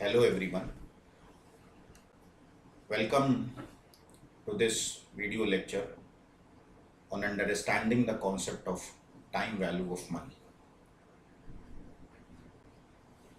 Hello everyone. Welcome to this video lecture on understanding the concept of time value of money.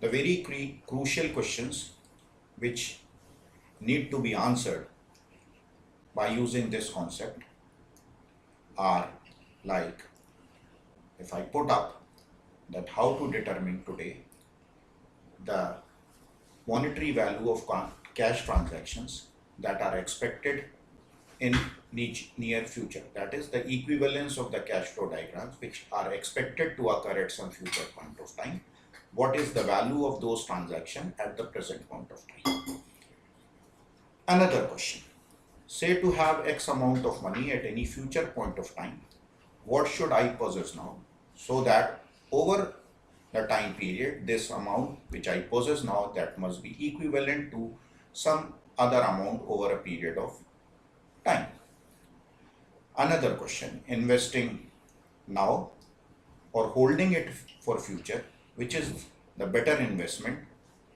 The very crucial questions which need to be answered by using this concept are like, if I put up that how to determine today the monetary value of cash transactions that are expected in the near future, that is the equivalence of the cash flow diagrams which are expected to occur at some future point of time. What is the value of those transactions at the present point of time? Another question, say to have X amount of money at any future point of time, what should I possess now so that over the time period this amount which I possess now, that must be equivalent to some other amount over a period of time. Another question, investing now or holding it for future, which is the better investment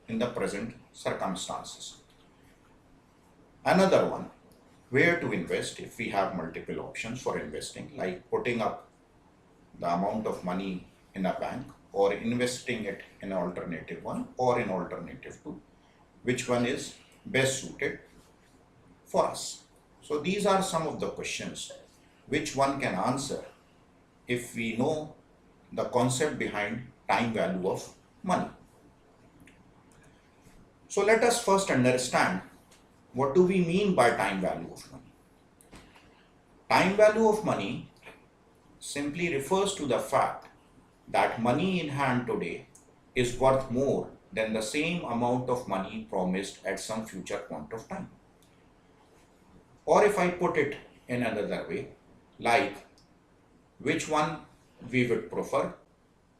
in the present circumstances. Another one, where to invest if we have multiple options for investing, like putting up the amount of money in a bank or investing it in an alternative one or in alternative two, which one is best suited for us. So these are some of the questions which one can answer if we know the concept behind time value of money. So let us first understand what do we mean by time value of money. Time value of money simply refers to the fact that money in hand today is worth more than the same amount of money promised at some future point of time. Or if I put it in another way, like which one we would prefer,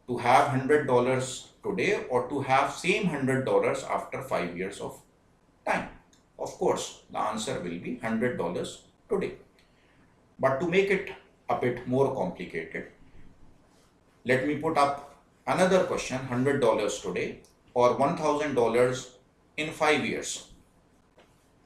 to have $100 today or to have same $100 after 5 years of time? Of course, the answer will be $100 today. But to make it a bit more complicated, let me put up another question, $100 today or $1,000 in 5 years.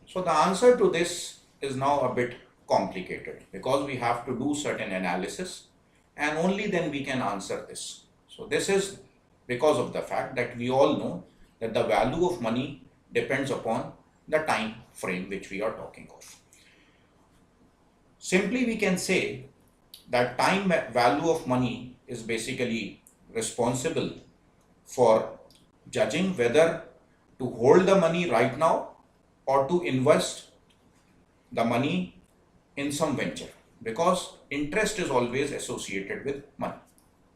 So the answer to this is now a bit complicated because we have to do certain analysis and only then we can answer this. So this is because of the fact that we all know that the value of money depends upon the time frame which we are talking of. Simply we can say that time value of money is basically responsible for judging whether to hold the money right now or to invest the money in some venture, because interest is always associated with money.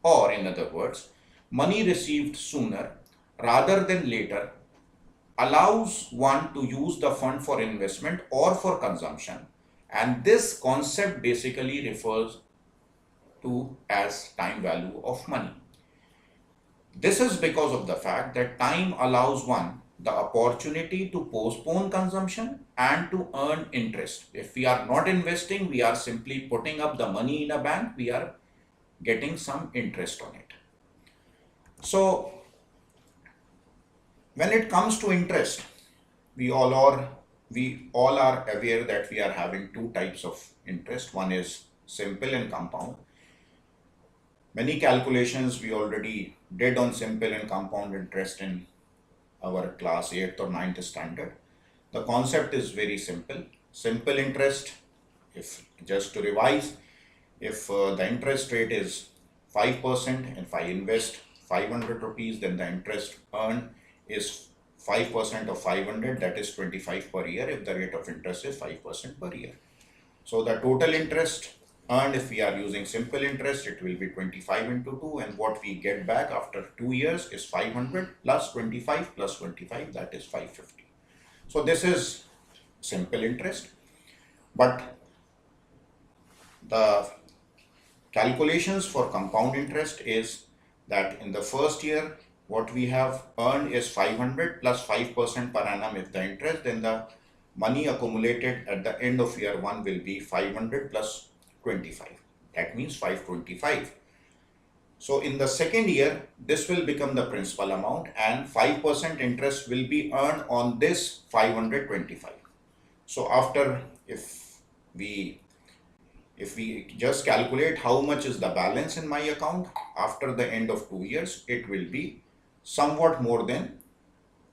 Or in other words, money received sooner rather than later allows one to use the fund for investment or for consumption, and this concept basically refers to as time value of money. This is because of the fact that time allows one the opportunity to postpone consumption and to earn interest. If we are not investing, we are simply putting up the money in a bank, we are getting some interest on it. So when it comes to interest, we all are aware that we are having two types of interest. One is simple and compound. Many calculations we already did on simple and compound interest in our class 8th or 9th standard. The concept is very simple. Simple interest, if just to revise, if the interest rate is 5% and if I invest 500 rupees, then the interest earned is 5% of 500, that is 25 per year if the rate of interest is 5% per year. So the total interest earned, if we are using simple interest, it will be 25 into 2, and what we get back after 2 years is 500 plus 25 plus 25, that is 550. So this is simple interest. But the calculations for compound interest is that in the first year what we have earned is 500 plus 5% per annum if the interest, then the money accumulated at the end of year 1 will be 500 plus 25. That means 525. So in the second year, this will become the principal amount and 5% interest will be earned on this 525. So after, we if we just calculate how much is the balance in my account after the end of 2 years, it will be somewhat more than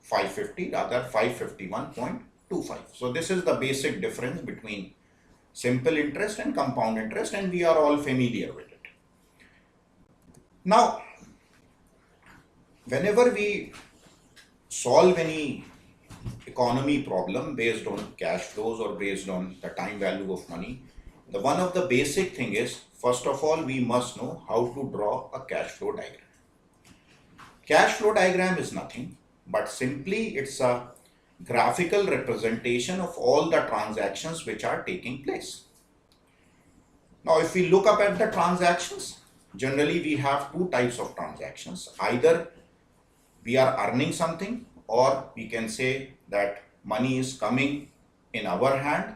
550, rather 551.25. So this is the basic difference between simple interest and compound interest, and we are all familiar with it. Now, whenever we solve any economy problem based on cash flows or based on the time value of money, the one of the basic thing is, first of all, we must know how to draw a cash flow diagram. Cash flow diagram is nothing but simply it's a graphical representation of all the transactions which are taking place. Now, if we look up at the transactions, generally we have two types of transactions. Either we are earning something, or we can say that money is coming in our hand,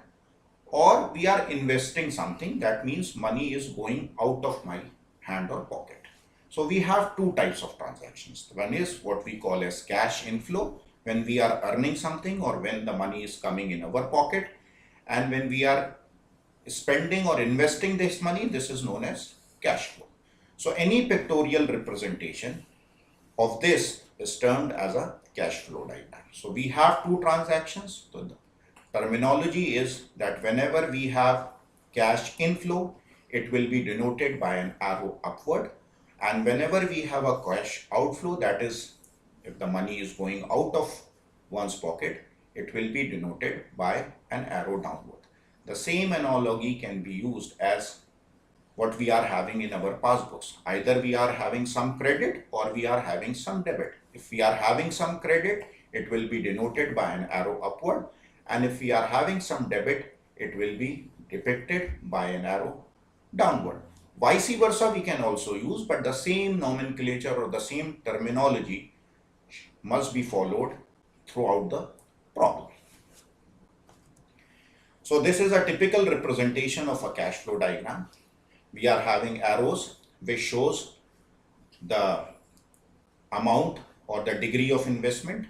or we are investing something, that means money is going out of my hand or pocket. So we have two types of transactions. One is what we call as cash inflow, when we are earning something or when the money is coming in our pocket, and when we are spending or investing this money, this is known as cash flow. So any pictorial representation of this is termed as a cash flow diagram. So we have two transactions. So the terminology is that whenever we have cash inflow, it will be denoted by an arrow upward, and whenever we have a cash outflow, that is, if the money is going out of one's pocket, it will be denoted by an arrow downward. The same analogy can be used as what we are having in our passbooks. Either we are having some credit or we are having some debit. If we are having some credit, it will be denoted by an arrow upward, and if we are having some debit, it will be depicted by an arrow downward. Vice versa we can also use, but the same nomenclature or the same terminology must be followed throughout the problem. So this is a typical representation of a cash flow diagram. We are having arrows which shows the amount or the degree of investment,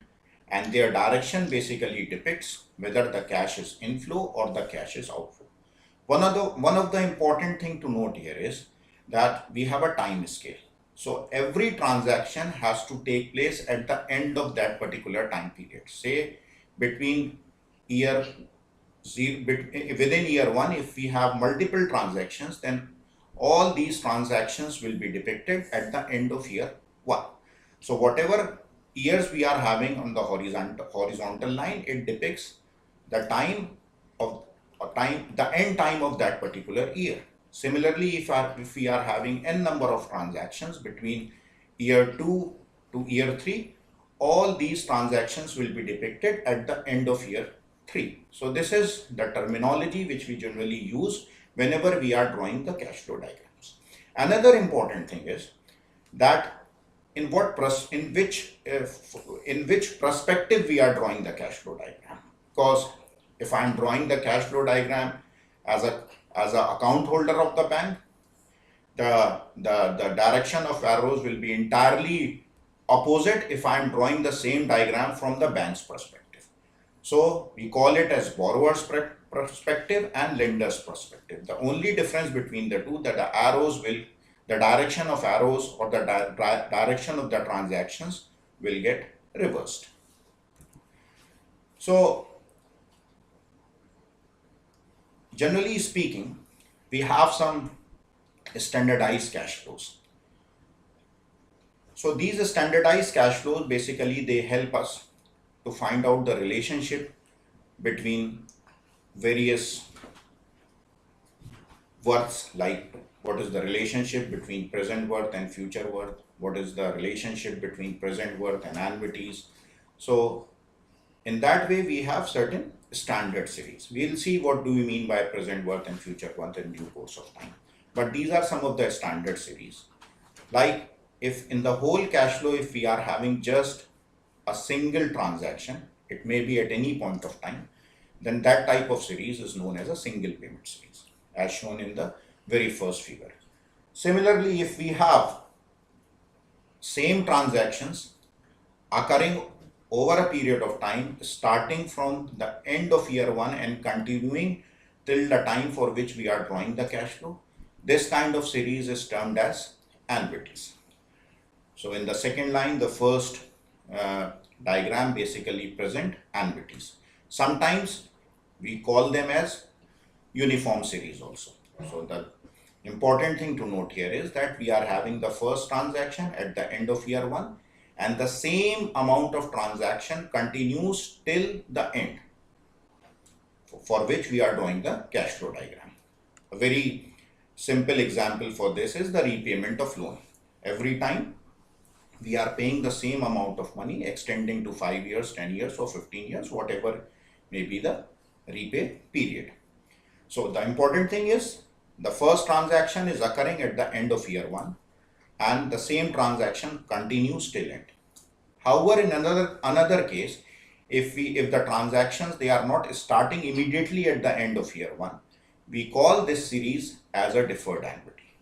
and their direction basically depicts whether the cash is inflow or the cash is outflow. One of the important thing to note here is that we have a time scale. So every transaction has to take place at the end of that particular time period. Say between year zero, within year one, if we have multiple transactions, then all these transactions will be depicted at the end of year one. So whatever years we are having on the horizontal line, it depicts the the end time of that particular year. Similarly, if we are having n number of transactions between year 2 to year 3, all these transactions will be depicted at the end of year 3. So this is the terminology which we generally use whenever we are drawing the cash flow diagrams. Another important thing is that in which perspective we are drawing the cash flow diagram. Because if I am drawing the cash flow diagram as a account holder of the bank, the direction of arrows will be entirely opposite if I am drawing the same diagram from the bank's perspective. So we call it as borrower's perspective and lender's perspective. The only difference between the two, that the direction of arrows or the direction of the transactions will get reversed. So generally speaking, we have some standardized cash flows. So these standardized cash flows, basically they help us to find out the relationship between various worths, like what is the relationship between present worth and future worth, what is the relationship between present worth and annuities. So in that way we have certain standard series. We'll see what do we mean by present worth and future worth in due course of time. But these are some of the standard series. Like if in the whole cash flow, if we are having just a single transaction, it may be at any point of time, then that type of series is known as a single payment series, as shown in the very first figure. Similarly, if we have same transactions occurring over a period of time starting from the end of year 1 and continuing till the time for which we are drawing the cash flow. This kind of series is termed as annuities. So in the second line, the first diagram basically present annuities. Sometimes we call them as uniform series also. So the important thing to note here is that we are having the first transaction at the end of year 1 and the same amount of transaction continues till the end, for which we are drawing the cash flow diagram. A very simple example for this is the repayment of loan. Every time we are paying the same amount of money extending to 5 years, 10 years or 15 years, whatever may be the repay period. So the important thing is the first transaction is occurring at the end of year 1 and the same transaction continues till end. However, in another case, if the transactions they are not starting immediately at the end of year 1, we call this series as a deferred annuity.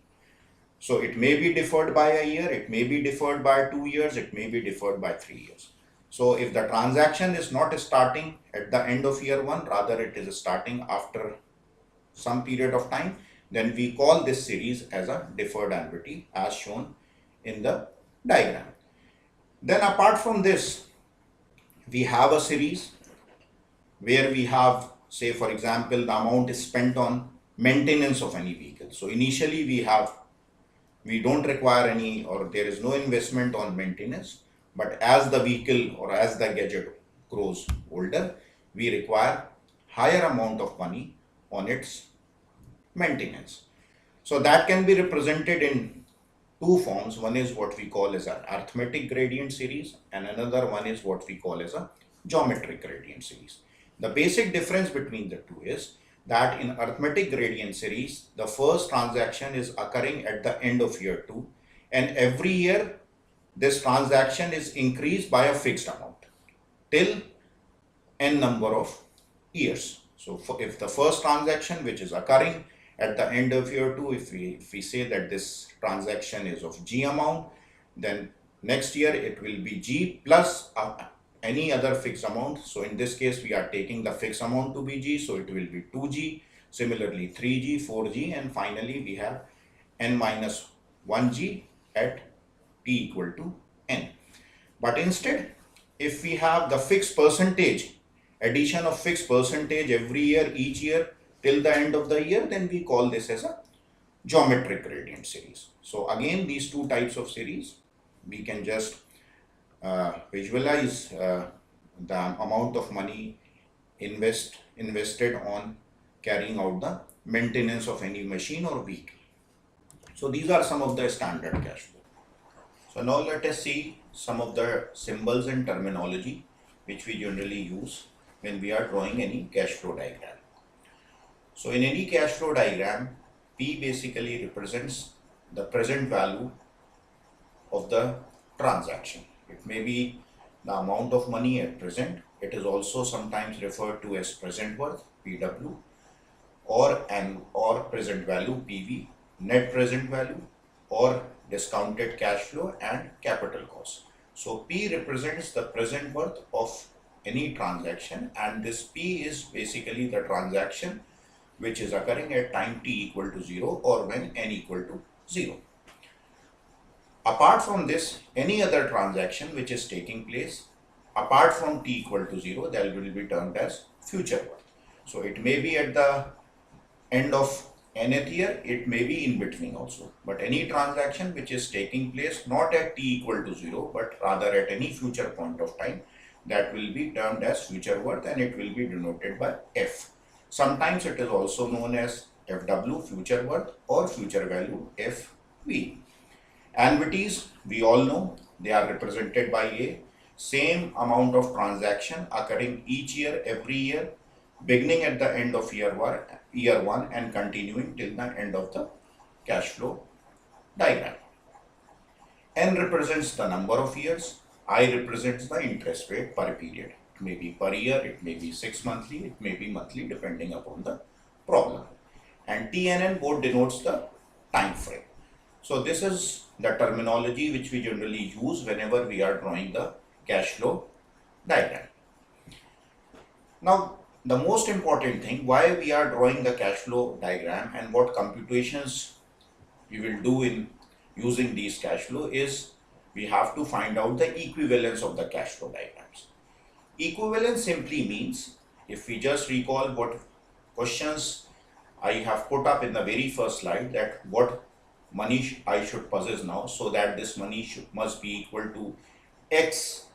So it may be deferred by a year, it may be deferred by 2 years, it may be deferred by 3 years. So if the transaction is not starting at the end of year 1, rather it is starting after some period of time, then we call this series as a deferred annuity as shown in the diagram. Then apart from this, we have a series where we have, say for example, the amount is spent on maintenance of any vehicle. So initially we don't require any, or there is no investment on maintenance, but as the vehicle or as the gadget grows older, we require higher amount of money on its maintenance. So that can be represented in two forms. One is what we call as an arithmetic gradient series and another one is what we call as a geometric gradient series. The basic difference between the two is that in arithmetic gradient series, the first transaction is occurring at the end of year 2 and every year this transaction is increased by a fixed amount till n number of years. So if the first transaction which is occurring at the end of year 2, if we say that this transaction is of G amount, then next year it will be G plus any other fixed amount. So in this case we are taking the fixed amount to be G, so it will be 2G, similarly 3G, 4G, and finally we have n minus 1G at t equal to n. But instead, if we have the fixed percentage, addition of fixed percentage every year, each year till the end of the year, then we call this as a geometric gradient series. So again, these two types of series, we can just visualize the amount of money invested on carrying out the maintenance of any machine or vehicle. So these are some of the standard cash flow. So now let us see some of the symbols and terminology which we generally use when we are drawing any cash flow diagram. So in any cash flow diagram, P basically represents the present value of the transaction. It may be the amount of money at present. It is also sometimes referred to as present worth, PW, or present value, PV, net present value, or discounted cash flow and capital cost. So P represents the present worth of any transaction, and this P is basically the transaction which is occurring at time t equal to 0 or when n equal to 0. Apart from this, any other transaction which is taking place apart from t equal to 0, that will be termed as future worth. So it may be at the end of nth year, it may be in between also, but any transaction which is taking place not at t equal to 0 but rather at any future point of time, that will be termed as future worth and it will be denoted by F. Sometimes it is also known as FW, future worth, or future value, FV. Annuities, we all know, they are represented by a same amount of transaction occurring each year, every year, beginning at the end of year 1 and continuing till the end of the cash flow diagram. N represents the number of years, I represents the interest rate per period. It may be per year, it may be 6 monthly, it may be monthly depending upon the problem. And T and N both denotes the time frame. So this is the terminology which we generally use whenever we are drawing the cash flow diagram. Now, the most important thing, why we are drawing the cash flow diagram and what computations we will do in using these cash flow is we have to find out the equivalence of the cash flow diagrams. Equivalence simply means, if we just recall what questions I have put up in the very first slide, that what money I should possess now, so that this money must be equal to X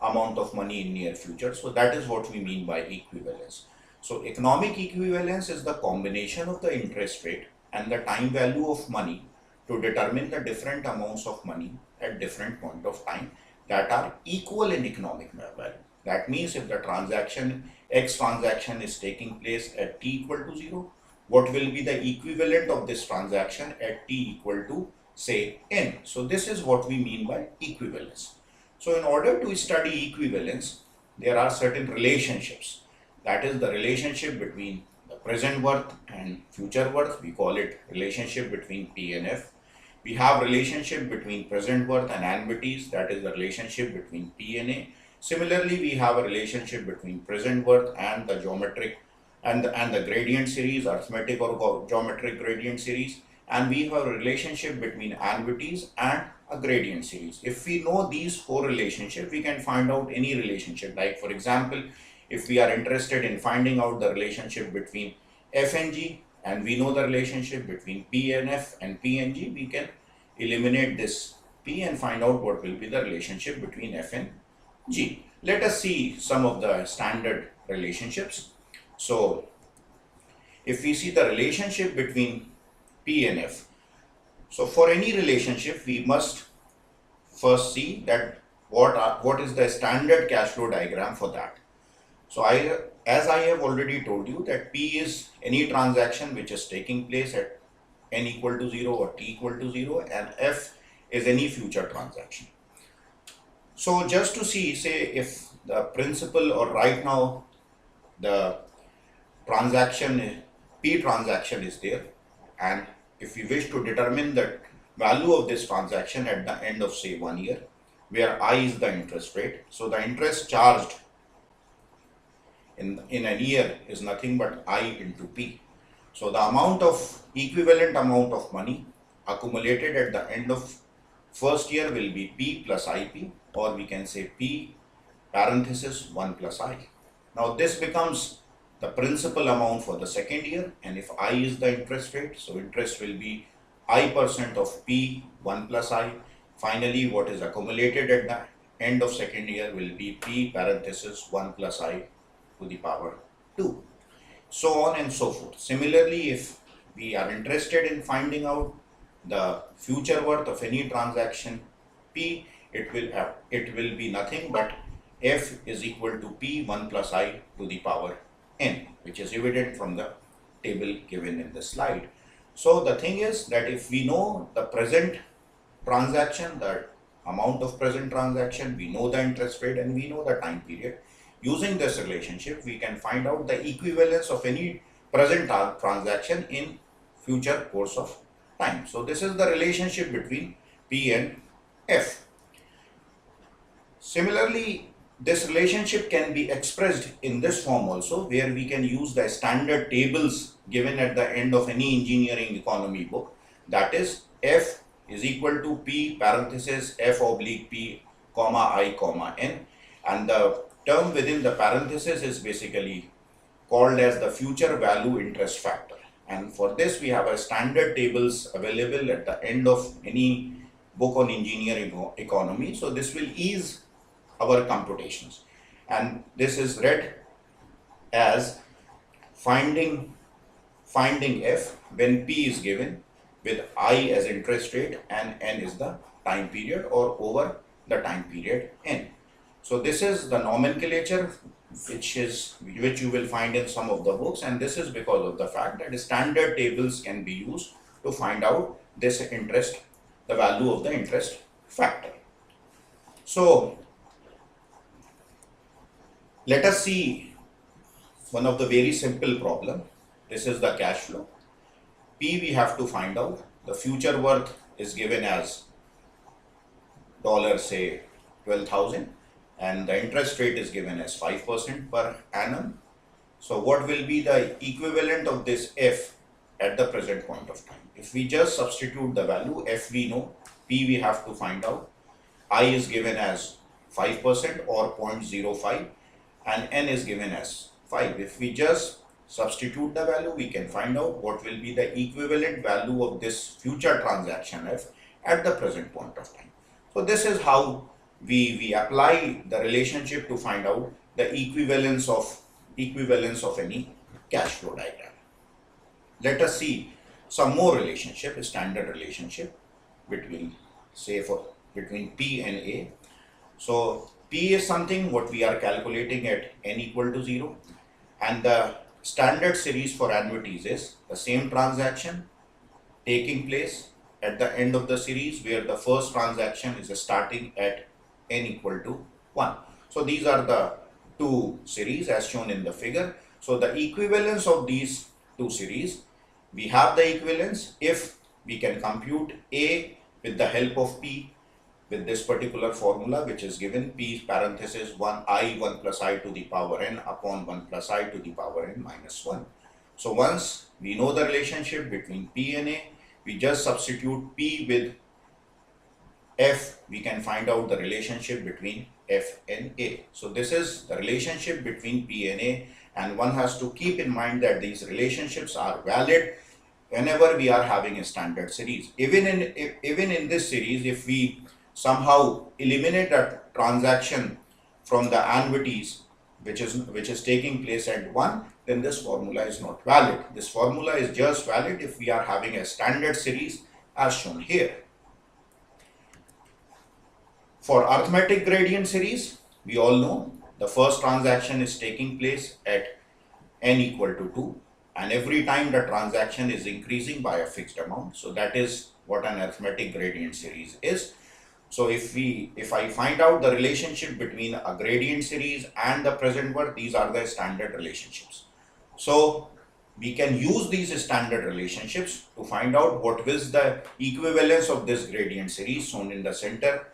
amount of money in near future. So that is what we mean by equivalence. So economic equivalence is the combination of the interest rate and the time value of money to determine the different amounts of money at different point of time that are equal in economic value. That means if the transaction, X transaction is taking place at t equal to 0, what will be the equivalent of this transaction at t equal to, say, n. So this is what we mean by equivalence. So in order to study equivalence, there are certain relationships. That is the relationship between the present worth and future worth. We call it relationship between P and F. We have relationship between present worth and annuities. That is the relationship between P and A. Similarly, we have a relationship between present worth and the geometric and the gradient series, arithmetic or geometric gradient series. And we have a relationship between annuities and a gradient series. If we know these four relationships, we can find out any relationship. Like for example, if we are interested in finding out the relationship between F and G, and we know the relationship between P and F and P and G, we can eliminate this P and find out what will be the relationship between F and G. Let us see some of the standard relationships. So if we see the relationship between P and F, so for any relationship we must first see that what is the standard cash flow diagram for that. So as I have already told you, that P is any transaction which is taking place at n equal to 0 or t equal to 0, and F is any future transaction. So just to see, say if the principal, or right now the transaction P transaction is there, and if we wish to determine the value of this transaction at the end of, say, 1 year, where I is the interest rate. So the interest charged in a year is nothing but I into P. So the equivalent amount of money accumulated at the end of first year will be P plus IP, or we can say P parenthesis 1 plus I. Now this becomes the principal amount for the second year, and if I is the interest rate, so interest will be I% of P 1 plus I. Finally, what is accumulated at the end of second year will be P parenthesis 1 plus I to the power 2. So on and so forth. Similarly, if we are interested in finding out the future worth of any transaction P, it will be nothing but F is equal to P 1 plus I to the power n, which is evident from the table given in the slide. So the thing is that if we know the present transaction, the amount of present transaction, we know the interest rate, and we know the time period, using this relationship we can find out the equivalence of any present transaction in future course of time. So this is the relationship between P and F. Similarly, this relationship can be expressed in this form also, where we can use the standard tables given at the end of any engineering economy book. That is, F is equal to P parenthesis F oblique P comma I comma N, and the term within the parenthesis is basically called as the future value interest factor. And for this we have a standard tables available at the end of any book on engineering economy. So this will ease our computations, and this is read as finding F when P is given with I as interest rate and N is the time period, or over the time period N. So this is the nomenclature which you will find in some of the books, and this is because of the fact that standard tables can be used to find out this interest, the value of the interest factor. So let us see one of the very simple problem. This is the cash flow. P we have to find out. The future worth is given as dollar say 12,000 and the interest rate is given as 5% per annum. So what will be the equivalent of this F at the present point of time? If we just substitute the value, F we know, P we have to find out, I is given as 5% or 0.05 and N is given as 5. If we just substitute the value, we can find out what will be the equivalent value of this future transaction F at the present point of time. So this is how we apply the relationship to find out the equivalence of any cash flow diagram. Let us see some more relationship, a standard relationship between between P and A. So P is something what we are calculating at n equal to 0, and the standard series for annuities is the same transaction taking place at the end of the series, where the first transaction is starting at n equal to 1. So these are the two series as shown in the figure. So the equivalence of these two series, we have the equivalence if we can compute A with the help of P with this particular formula, which is given P parenthesis 1 plus I to the power n upon 1 plus I to the power n minus 1. So once we know the relationship between P and A, we just substitute P with F, we can find out the relationship between F and A. So this is the relationship between P and A, and one has to keep in mind that these relationships are valid whenever we are having a standard series. Even in this series, if we somehow eliminate a transaction from the annuities which is taking place at 1, then this formula is not valid. This formula is just valid if we are having a standard series as shown here. For arithmetic gradient series, we all know the first transaction is taking place at n equal to 2, and every time the transaction is increasing by a fixed amount. So that is what an arithmetic gradient series is. So if I find out the relationship between a gradient series and the present worth, these are the standard relationships. So we can use these standard relationships to find out what is the equivalence of this gradient series shown in the center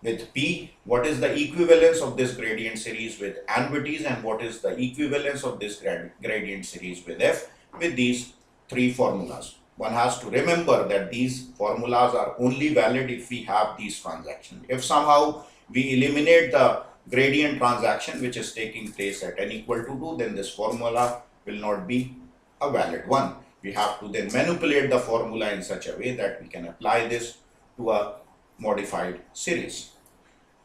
with P, what is the equivalence of this gradient series with annuities, and what is the equivalence of this gradient series with F, with these three formulas. One has to remember that these formulas are only valid if we have these transactions. If somehow we eliminate the gradient transaction which is taking place at n equal to 2, then this formula will not be a valid one. We have to then manipulate the formula in such a way that we can apply this to a modified series.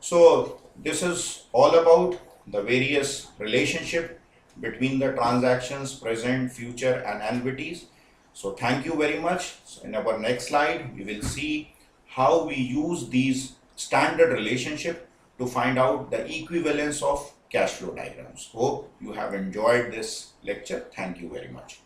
So this is all about the various relationship between the transactions, present, future and annuities. So thank you very much. So in our next slide, we will see how we use these standard relationship to find out the equivalence of cash flow diagrams. Hope you have enjoyed this lecture. Thank you very much.